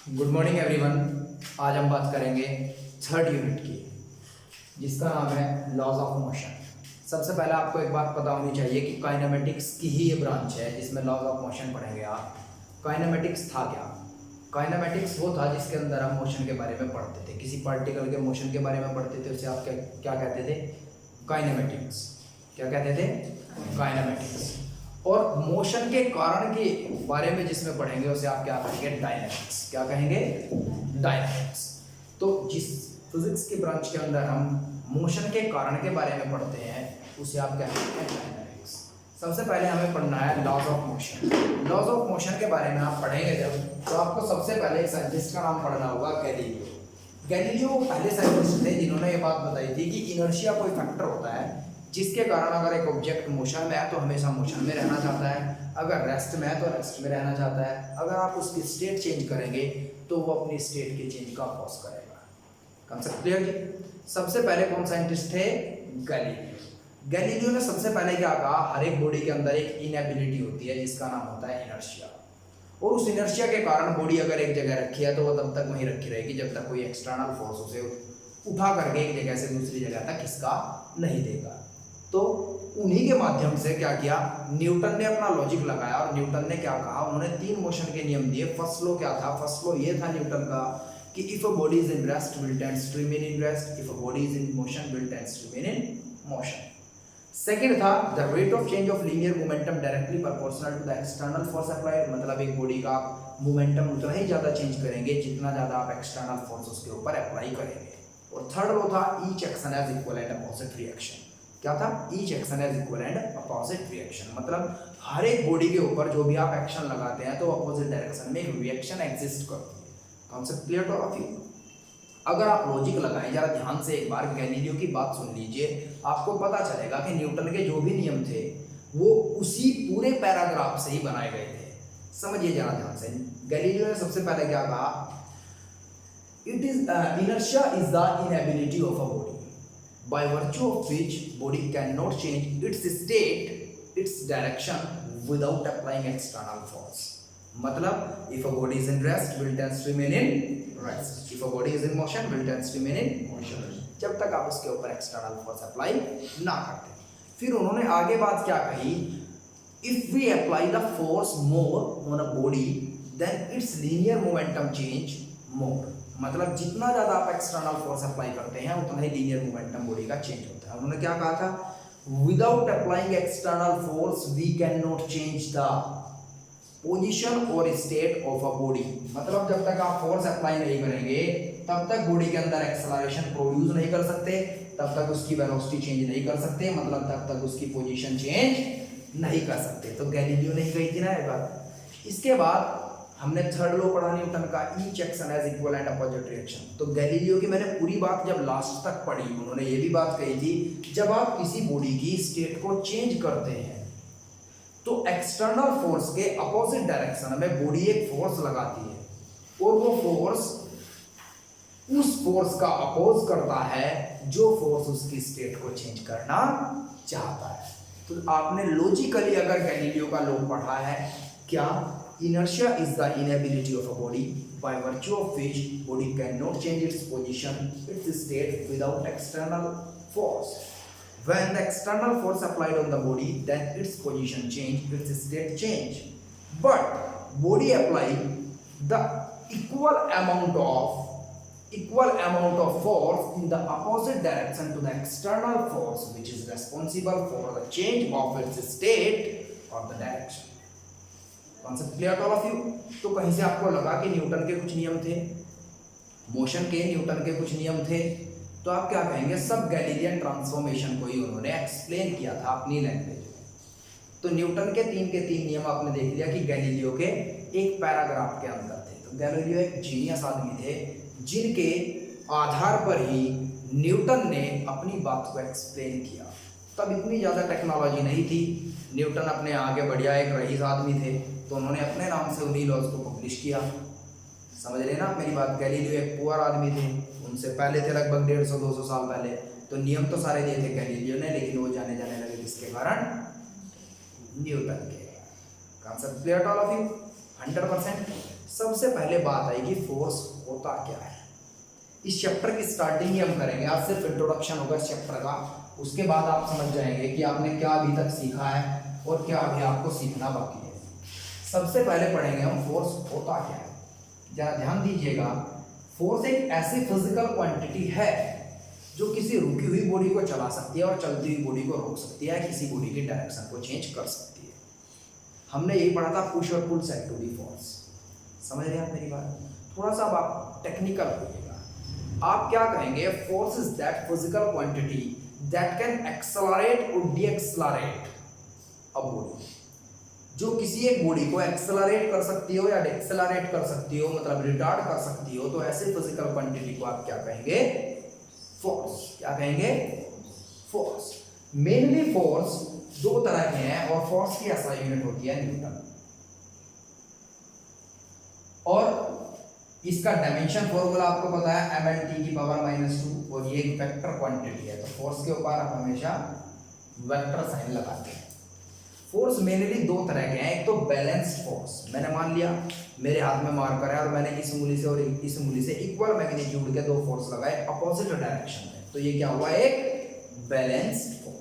Good morning everyone. आज हम बात करेंगे थर्ड यूनिट की, जिसका नाम है लॉज ऑफ मोशन। सबसे पहले आपको एक बात पता होनी चाहिए कि काइनेमेटिक्स की ही ये ब्रांच है जिसमें लॉज ऑफ मोशन पढ़ेंगे आप। काइनेमेटिक्स था क्या? काइनेमेटिक्स वो था जिसके अंदर हम मोशन के बारे में पढ़ते थे, किसी पार्टिकल के मोशन के बारे में पढ़ते थे, उसे आप क्या क्या कहते थे? काइनेमेटिक्स। क्या कहते थे? काइनेमेटिक्स। और मोशन के कारण के बारे में जिसमें पढ़ेंगे उसे आप क्या कहेंगे? डायनेमिक्स। क्या कहेंगे? डायनेमिक्स। तो जिस फिजिक्स की ब्रांच के अंदर हम मोशन के कारण के बारे में पढ़ते हैं उसे आप क्या कहेंगे? डायनेमिक्स। सबसे पहले हमें पढ़ना है laws of motion. Laws of motion के बारे में आप पढ़ेंगे जब, तो आपको सबसे पहले एक साइंटिस्ट का नाम पढ़ना होगा, गैलीलियो। गैलीलियो वो पहले साइंटिस्ट थे जिन्होंने ये बात बताई थी कि इनर्शिया कोई फैक्टर होता है जिसके कारण अगर एक ऑब्जेक्ट मोशन में है तो हमेशा मोशन में रहना चाहता है, अगर रेस्ट में है तो रेस्ट में रहना चाहता है, अगर आप उसकी स्टेट चेंज करेंगे तो वो अपनी स्टेट के चेंज का कॉज करेगा। कंसेप्ट क्लियर जी? सबसे पहले कौन साइंटिस्ट थे? गैलीलियो। गैलीलियो ने सबसे पहले क्या कहा, हर एक बॉडी के अंदर एक इनएबिलिटी होती है जिसका नाम होता है इनर्शिया, और उस इनर्शिया के कारण बॉडी अगर एक जगह रखी है तो वो तब तक वहीं रखी रहेगी जब तक कोई एक्सटर्नल फोर्स उसे उठा करके एक जगह से दूसरी जगह तक खिसका नहीं देगा। तो उन्हीं के माध्यम से क्या किया, न्यूटन ने अपना लॉजिक लगाया, और न्यूटन ने क्या कहा, उन्होंने 3 मोशन के नियम दिए। फर्स्ट लॉ क्या था? फर्स्ट लॉ ये था न्यूटन का कि if a body is in rest will tends to remain in rest, if a body is in motion will tends to remain in motion. Second था the rate of change of linear momentum directly proportional to the external force applied, मतलब एक body का momentum उतना ही ज्यादा change करेंगे जितना ज्यादा आप एक्सटर्नल फोर्स उसके ऊपर अप्लाई करेंगे। और थर्ड लॉ था each action has equal and opposite reaction. क्या था? Each action has equal and opposite reaction, मतलब हर एक बॉडी के ऊपर जो भी आप एक्शन लगाते हैं तो अपोजिट डायरेक्शन में एक रिएक्शन एग्जिस्ट करती है। Concept clear two of you? अगर आप लॉजिक लगाएं जरा ध्यान से, एक बार गैलीलियो की बात सुन लीजिए, आपको पता चलेगा कि न्यूटन के जो भी नियम थे वो उसी पूरे पैराग्राफ से ही बनाए गए थे। समझिए जरा ध्यान से। गैलीलियो ने सबसे पहले क्या कहा, it is inertia is the inability of a body by virtue of which body cannot change its state, its direction without applying external force. मतलब if a body is in rest will tends to remain in rest, if a body is in motion will tends to remain in motion, जब तक आप उसके ऊपर external force apply ना करते। फिर उन्होंने आगे बात क्या कही, if we apply the force more on a body then its linear momentum change more, मतलब जितना ज्यादा आप एक्सटर्नल फोर्स अप्लाई करते हैं उतना ही लीनियर मोमेंटम बॉडी का चेंज होता है। उन्होंने क्या कहा था, without applying external force we can not change the position और स्टेट ऑफ अ बॉडी, मतलब जब तक आप फोर्स अप्लाई नहीं करेंगे तब तक बॉडी के अंदर एक्सेलरेशन प्रोड्यूस नहीं कर सकते, तब तक उसकी वेलोसिटी चेंज नहीं कर सकते, मतलब तब तक उसकी पोजीशन चेंज नहीं कर सकते। तो गैलीलियो ने ही कही थी ना ये बात। इसके बाद हमने थर्ड लॉ पढ़ा न्यूटन का, each action has equal and opposite reaction. तो गैलीलियो की मैंने पूरी बात जब लास्ट तक पढ़ी, उन्होंने ये भी बात कही थी जब आप किसी बॉडी की स्टेट को चेंज करते हैं तो एक्सटर्नल फोर्स के अपोजिट डायरेक्शन में बॉडी एक फोर्स लगाती है और वो फोर्स उस फोर्स का अपोज करता है जो फोर्स उसकी स्टेट को चेंज करना चाहता है। तो आपने लॉजिकली अगर गैलीलियो का लॉ पढ़ा है, क्या inertia is the inability of a body by virtue of which body cannot change its position, its state without external force. When the external force applied on the body, then its position change, its state change. But body apply the equal amount of force in the opposite direction to the external force, which is responsible for the change of its state or the direction. Concept clear to all of you? तो कहीं से आपको लगा कि Newton के कुछ नियम थे, मोशन के न्यूटन के कुछ नियम थे, तो आप क्या कहेंगे, सब गैलीलियन ट्रांसफॉर्मेशन को ही उन्होंने एक्सप्लेन किया था अपनी लैंग्वेज में। तो न्यूटन के 3 नियम आपने देख लिया कि गैलीलियो के एक पैराग्राफ के अंदर थे। तो गैलीलियो एक जीनियस आदमी थे जिनके आधार पर ही न्यूटन ने अपनी बात को एक्सप्लेन किया। तब इतनी ज़्यादा टेक्नोलॉजी नहीं थी, न्यूटन अपने आगे बढ़िया एक रईस आदमी थे, तो उन्होंने अपने नाम से उन्हीं लॉज को पब्लिश किया। समझ रहे ना मेरी बात? गैलीलियो एक पुअर आदमी थे, उनसे पहले थे लगभग 150-200 साल पहले, तो नियम तो सारे दिए थे गैलीलियो ने, लेकिन वो जाने लगे किसके कारण? न्यूटन के। Concept clear to all of you? 100%। सबसे पहले बात आएगी फोर्स होता क्या है। इस चैप्टर की स्टार्टिंग ही हम करेंगे, आज सिर्फ इंट्रोडक्शन होगा इस चैप्टर का, उसके बाद आप समझ जाएंगे कि आपने क्या अभी तक सीखा है और क्या अभी आपको सीखना बाकी है। सबसे पहले पढ़ेंगे हम फोर्स होता क्या है। जरा ध्यान दीजिएगा, फोर्स एक ऐसी फिजिकल क्वांटिटी है जो किसी रुकी हुई बॉडी को चला सकती है और चलती हुई बॉडी को रोक सकती है, किसी बॉडी की डायरेक्शन को चेंज कर सकती है। हमने यही पढ़ा था पुश और पुल सेट टू बी फोर्स। समझ रहे हैं आप मेरी बात? थोड़ा सा अब आप टेक्निकल होइएगा। आप क्या कहेंगे? Force is that physical quantity that can accelerate और डीएक्सेलरेट अ बॉडी, जो किसी एक बॉडी को एक्सेलरेट कर सकती हो या डिएक्सेलरेट कर सकती हो, मतलब रिटार्ड कर सकती हो। तो ऐसे फिजिकल क्वांटिटी को आप क्या कहेंगे? फोर्स। क्या कहेंगे? फोर्स। मेनली फोर्स दो तरह के हैं और फोर्स की ऐसा यूनिट होती है न्यूटन, और इसका डायमेंशन फॉर्मूला आपको पता है mLT की पावर -2, और ये एक वेक्टर क्वांटिटी है। तो फोर्स के ऊपर आप हमेशा वेक्टर साइन लगाते हैं। फोर्स मेनली दो तरह के हैं। एक तो बैलेंस्ड फोर्स, मैंने मान लिया मेरे हाथ में मार्कर है और मैंने इस उंगली से और इस उंगली से इक्वल मैग्नीट्यूड के दो फोर्स लगाए अपोजिट डायरेक्शन में, तो ये क्या हुआ? एक बैलेंस्ड फोर्स।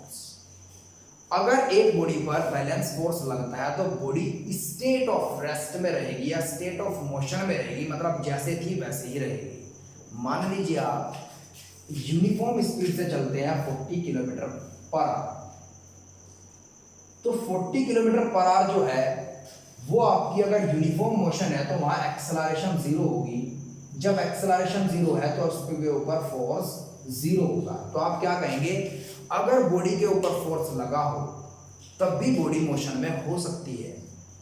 अगर एक बॉडी पर बैलेंस फोर्स लगता है तो बॉडी स्टेट ऑफ रेस्ट में रहेगी या स्टेट ऑफ मोशन में रहेगी, मतलब जैसे थी वैसे ही रहेगी। मान लीजिए आप यूनिफॉर्म स्पीड से चलते हैं 40 किलोमीटर पर आवर, तो 40 किलोमीटर पर आवर जो है वो आपकी अगर यूनिफॉर्म मोशन है तो वहां एक्सेलरेशन जीरो होगी। जब एक्सेलरेशन जीरो है तो उसके ऊपर फोर्स जीरो होगा। तो आप क्या कहेंगे? अगर बॉडी के ऊपर फोर्स लगा हो तब भी बॉडी मोशन में हो सकती है,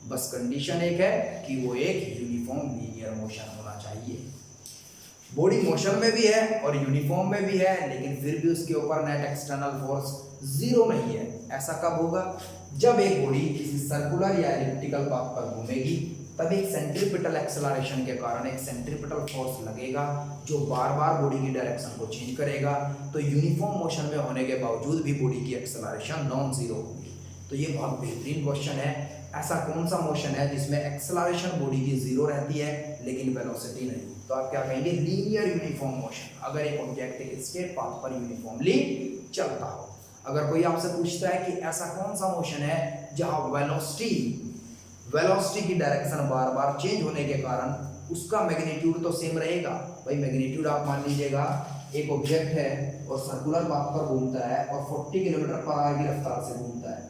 बस कंडीशन एक है कि वो एक यूनिफॉर्म लीनियर मोशन होना चाहिए। बॉडी मोशन में भी है और यूनिफॉर्म में भी है, लेकिन फिर भी उसके ऊपर नेट एक्सटर्नल फोर्स जीरो नहीं है। ऐसा कब होगा? जब एक बॉडी किसी सर्कुलर या एलिप्टिकल पाथ पर घूमेगी, तब एक सेंट्रीपिटल एक्सेलरेशन के कारण एक सेंट्रीपिटल फोर्स लगेगा जो बार बार बॉडी की डायरेक्शन को चेंज करेगा। तो यूनिफॉर्म मोशन में होने के बावजूद भी बॉडी की एक्सेलरेशन नॉन जीरो होगी। तो ये बहुत बेहतरीन क्वेश्चन है। ऐसा कौन सा मोशन है जिसमें एक्सेलरेशन बॉडी की जीरो रहती है लेकिन वेलोसिटी नहीं? तो आप क्या कहेंगे? Linear uniform motion. अगर एक ऑब्जेक्ट एक स्ट्रेट पाथ पर यूनिफॉर्मली चलता हो। अगर कोई आपसे पूछता है कि ऐसा कौन सा मोशन है जहां वेलोसिटी की डायरेक्शन बार बार चेंज होने के कारण उसका मैग्नीट्यूड तो सेम रहेगा। भाई मैग्नीट्यूड आप मान लीजिएगा एक ऑब्जेक्ट है और सर्कुलर पाथ पर घूमता है और 40 किलोमीटर पर आवर की रफ्तार से घूमता है,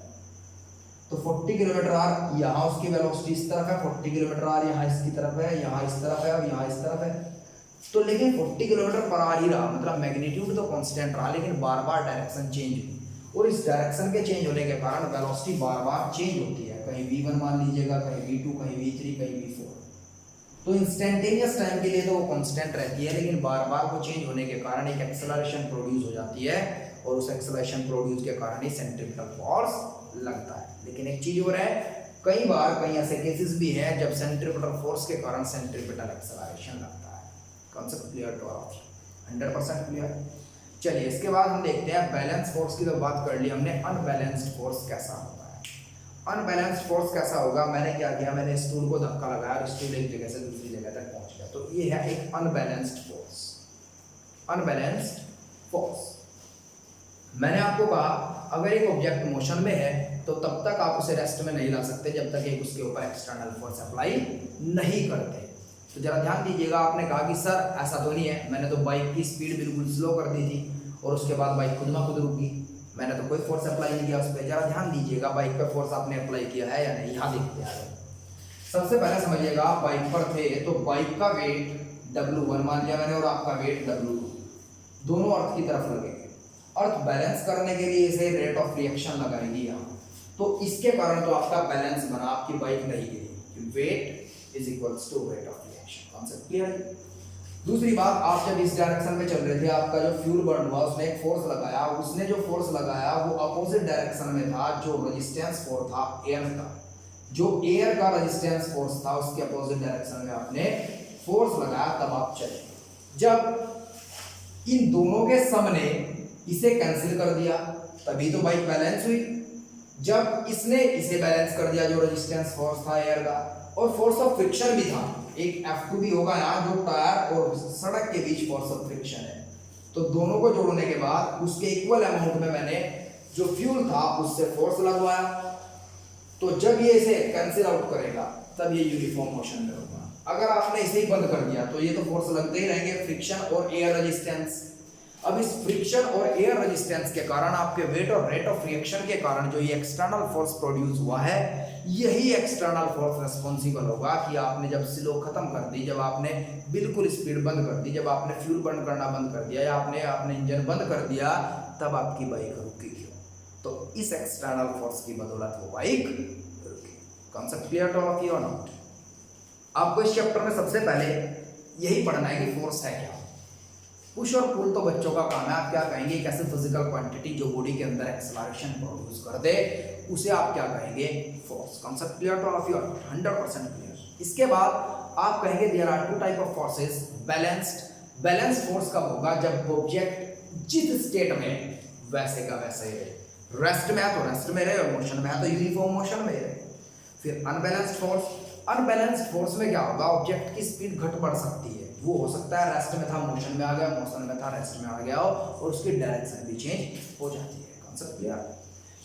तो 40 किलोमीटर आवर यहाँ उसकी वेलोसिटी इस तरफ है, 40 किलोमीटर आवर यहाँ इसकी तरफ है, यहाँ इस तरफ है और यहाँ इस तरफ है। तो लेकिन 40 किलोमीटर पर आवर ही रहा, मतलब मैग्नीट्यूड तो कांस्टेंट रहा, लेकिन बार बार डायरेक्शन चेंज हुई, और इस डायरेक्शन के चेंज होने के कारण वेलोसिटी बार बार चेंज होती है। कहीं v1 मान लीजिएगा, कहीं v2, कहीं v3, कहीं v4। तो इंस्टेंटेनियस टाइम के लिए तो वो कांस्टेंट रहती है, लेकिन बार बार वो चेंज होने के कारण एक एक्सेलरेशन प्रोड्यूस हो जाती है, और उस एक्सेलरेशन प्रोड्यूस के कारण ही सेंट्रीपिटल फोर्स लगता है। लेकिन एक चीज और है, कई बार कई ऐसे केसेस भी हैं जब सेंट्रीपिटल फोर्स के कारण सेंट्रीपिटल एक्सेलरेशन लगता है। Concept clear to all? 100% क्लियर। चलिए इसके बाद हम देखते हैं बैलेंस फोर्स की। तो बात कर ली हमने, अनबैलेंस्ड फोर्स कैसा होता है। अनबैलेंस्ड फोर्स कैसा होगा? मैंने क्या किया, मैंने स्टूल को धक्का लगाया और स्टूल एक जगह से दूसरी जगह तक पहुंच गया, तो ये है एक अनबैलेंस्ड फोर्स। अनबैलेंस्ड फोर्स, मैंने आपको कहा अगर एक ऑब्जेक्ट मोशन में है तो तब तक आप उसे रेस्ट में नहीं ला सकते जब तक एक उसके ऊपर एक्सटर्नल फोर्स अप्लाई नहीं करते। तो जरा ध्यान दीजिएगा, आपने कहा कि सर ऐसा तो नहीं है, मैंने तो बाइक की स्पीड बिल्कुल स्लो कर दी थी और उसके बाद बाइक खुद में खुद रुक गई, मैंने तो कोई फोर्स अप्लाई नहीं किया उस पर। जरा ध्यान दीजिएगा, बाइक पर फोर्स आपने अप्लाई किया है या नहीं? यहाँ देखते हैं। सबसे पहले समझिएगा, आप बाइक पर थे तो बाइक का वेट W1 मान लिया मैंने और आपका वेट W2, दोनों अर्थ की तरफ लगेंगे। अर्थ बैलेंस करने के लिए इसे रेट ऑफ रिएक्शन लगाएंगी यहाँ, तो इसके कारण तो आपका बैलेंस बना, आपकी बाइक नहीं गिरी। Weight is equals to rate of reaction. Concept clear है? दूसरी बात, आप जब इस डायरेक्शन में चल रहे थे, आपका जो फ्यूल बर्न हुआ, उसने एक फोर्स लगाया, उसने जो फोर्स लगाया वो अपोजिट डायरेक्शन में था। जो रेजिस्टेंस फोर्स था एयर का, जो एयर का रेजिस्टेंस फोर्स था, उसके अपोजिट डायरेक्शन में आपने फोर्स लगाया, तब आप चले। जब इन दोनों के सम ने इसे कैंसिल कर दिया तभी तो बाइक बैलेंस हुई। जब इसने इसे बैलेंस कर दिया, जो रेजिस्टेंस फोर्स था एयर का, और फोर्स ऑफ फ्रिक्शन भी था, एक F2 भी होगा यहाँ जो टायर और सड़क के बीच फोर्स ऑफ फ्रिक्शन है। तो दोनों को जोड़ने के बाद उसके इक्वल अमाउंट में मैंने जो फ्यूल था उससे फोर्स लगवाया, तो जब ये इसे कैंसिल आउट करेगा तब ये यूनिफॉर्म मोशन में होगा। अगर आपने इसे ही बंद कर दिया तो ये तो फोर्स लगते ही रहेंगे, फ्रिक्शन और एयर रेजिस्टेंस। अब इस फ्रिक्शन और एयर रेजिस्टेंस के कारण आपके वेट और रेट ऑफ रिएक्शन के कारण जो ये एक्सटर्नल फोर्स प्रोड्यूस हुआ है, यही एक्सटर्नल फोर्स रिस्पॉन्सिबल होगा कि आपने जब स्लो खत्म कर दी, जब आपने बिल्कुल स्पीड बंद कर दी, जब आपने फ्यूल बर्न करना बंद कर दिया या आपने इंजन बंद कर दिया, तब आपकी बाइक रुकेगी। तो इस एक्सटर्नल फोर्स की बदौलत वो बाइक रुकी। Concept clear to all of you और नॉट? आपको इस चैप्टर में सबसे पहले यही पढ़ना है कि फोर्स है क्या। पुश और पुल तो बच्चों का काम है, आप क्या कहेंगे, एक ऐसी फिजिकल क्वांटिटी जो बॉडी के अंदर एक्सेलरेशन प्रोड्यूस कर दे, उसे आप क्या कहेंगे, force. Concept clear to all of you? 100% क्लियर। इसके बाद आप कहेंगे there are two type of forces, balanced. Balance force कब होगा, जब ऑब्जेक्ट जिस स्टेट में वैसे का वैसे ही रहे, रेस्ट में है तो रेस्ट में रहे और मोशन में है तो यूनिफॉर्म मोशन में रहे। फिर अनबैलेंस्ड फोर्स। अनबैलेंस्ड फोर्स में क्या होगा, ऑब्जेक्ट की स्पीड घट बढ़ सकती है, वो हो सकता है रेस्ट में था मोशन में आ गया, मोशन में था रेस्ट में आ गया और उसकी डायरेक्शन भी चेंज हो जाती है। Concept clear?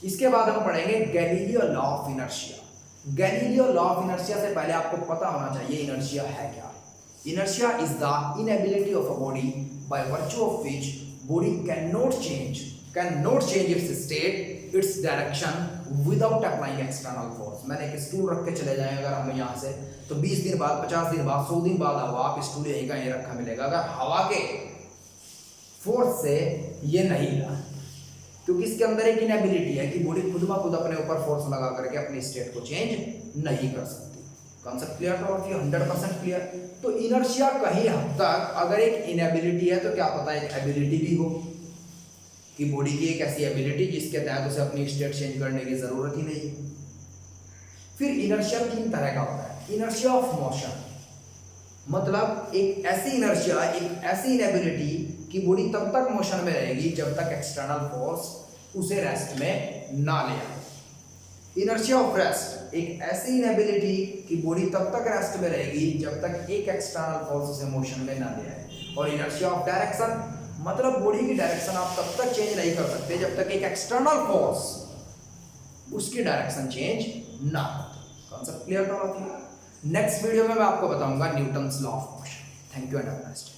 इसके बाद हम पढ़ेंगे Galileo law of inertia. Galileo law of inertia से पहले आपको पता होना चाहिए इनर्शिया है क्या। Inertia is the inability of a body by virtue of which body can not change it's state, its direction without applying external force. मैंने एक स्टूल रख के चले जाएं अगर हमें यहाँ से, तो 20 दिन बाद, 50 दिन बाद, 100 दिन बाद हवा, आप स्टूल यहीं का यहीं रखा मिलेगा। अगर हवा के फोर्स से ये नहीं हिला, क्योंकि इसके अंदर एक इनएबिलिटी है कि बॉडी खुद ब खुद अपने ऊपर फोर्स लगा करके अपनी स्टेट को चेंज नहीं कर सकती। Concept clear to all of you? 100% क्लियर। तो इनर्शिया कहीं हद तक, अगर एक इनएबिलिटी है तो क्या पता एक एबिलिटी भी हो, कि बॉडी की एक ऐसी एबिलिटी जिसके तहत उसे अपनी स्टेट चेंज करने की जरूरत ही नहीं है। फिर इनर्शिया 3 तरह का होता है। इनर्शिया ऑफ मोशन, मतलब एक ऐसी इनर्शिया, एक ऐसी इनएबिलिटी कि बॉडी तब तक मोशन में रहेगी जब तक एक्सटर्नल फोर्स उसे रेस्ट में ना ले आए। इनर्शिया ऑफ रेस्ट, एक ऐसी इनएबिलिटी कि बॉडी तब तक रेस्ट में रहेगी जब तक एक एक्सटर्नल फोर्स उसे मोशन में ना ले आए। और इनर्शिया ऑफ डायरेक्शन, मतलब बॉडी की डायरेक्शन आप तब तक चेंज नहीं कर सकते जब तक एक एक्सटर्नल फोर्स उसकी डायरेक्शन चेंज ना हो। कॉन्सेप्ट क्लियर तो होती है। नेक्स्ट वीडियो में मैं आपको बताऊंगा Newton's law of motion. Thank you and have a nice day.